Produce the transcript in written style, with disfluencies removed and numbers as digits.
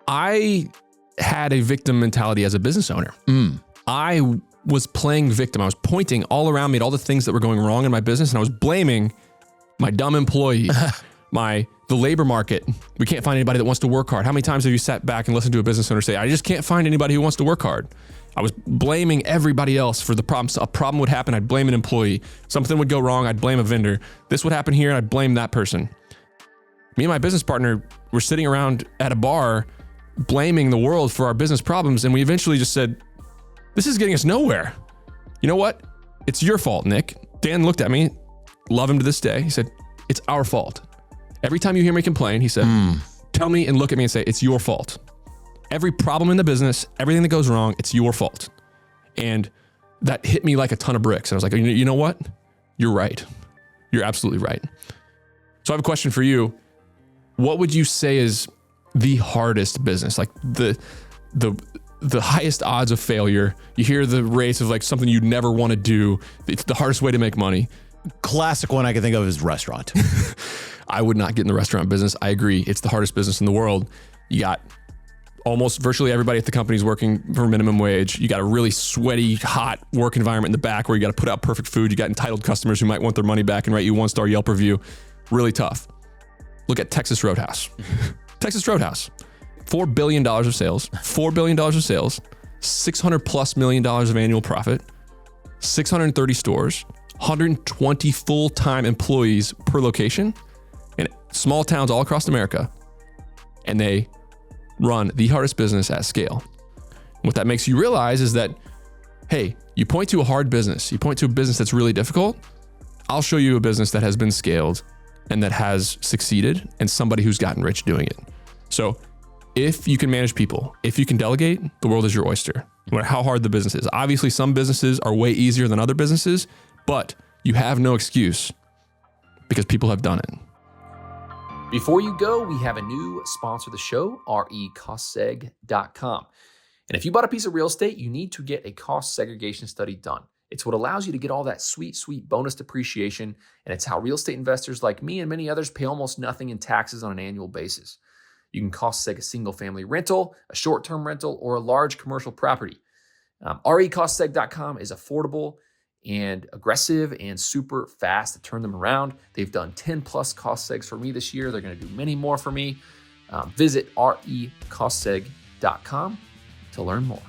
I had a victim mentality as a business owner. I was playing victim. I was pointing all around me at all the things that were going wrong in my business, and I was blaming my dumb employee, the labor market. We can't find anybody that wants to work hard. How many times have you sat back and listened to a business owner say, I just can't find anybody who wants to work hard? I was blaming everybody else for the problems. A problem would happen, I'd blame an employee. Something would go wrong, I'd blame a vendor. This would happen here, I'd blame that person. Me and my business partner were sitting around at a bar blaming the world for our business problems, and we eventually just said, this is getting us nowhere. You know what? It's your fault, Nick. Dan looked at me, love him to this day. He said, it's our fault. Every time you hear me complain, he said, tell me and look at me and say, it's your fault. Every problem in the business, everything that goes wrong, it's your fault. And that hit me like a ton of bricks. And I was like, you know what? You're right. You're absolutely right. So I have a question for you. What would you say is the hardest business? Like the highest odds of failure. You hear the rates of like something you'd never want to do. It's the hardest way to make money. Classic one I can think of is restaurant. I would not get in the restaurant business. I agree. It's the hardest business in the world. You got almost virtually everybody at the company is working for minimum wage. You got a really sweaty, hot work environment in the back where you got to put out perfect food. You got entitled customers who might want their money back and write you 1-star Yelp review. Really tough. Look at Texas Roadhouse. Texas Roadhouse. $4 billion of sales, $600+ million of annual profit, 630 stores, 120 full-time employees per location in small towns all across America. And they run the hardest business at scale. What that makes you realize is that, hey, you point to a hard business, you point to a business that's really difficult, I'll show you a business that has been scaled and that has succeeded and somebody who's gotten rich doing it. So if you can manage people, if you can delegate, the world is your oyster, no matter how hard the business is. Obviously, some businesses are way easier than other businesses, but you have no excuse because people have done it. Before you go, we have a new sponsor of the show, recostseg.com. And if you bought a piece of real estate, you need to get a cost segregation study done. It's what allows you to get all that sweet, sweet bonus depreciation, and it's how real estate investors like me and many others pay almost nothing in taxes on an annual basis. You can cost seg a single-family rental, a short-term rental, or a large commercial property. recostseg.com is affordable and aggressive and super fast to turn them around. They've done 10+ cost segs for me this year. They're going to do many more for me. Visit recostseg.com to learn more.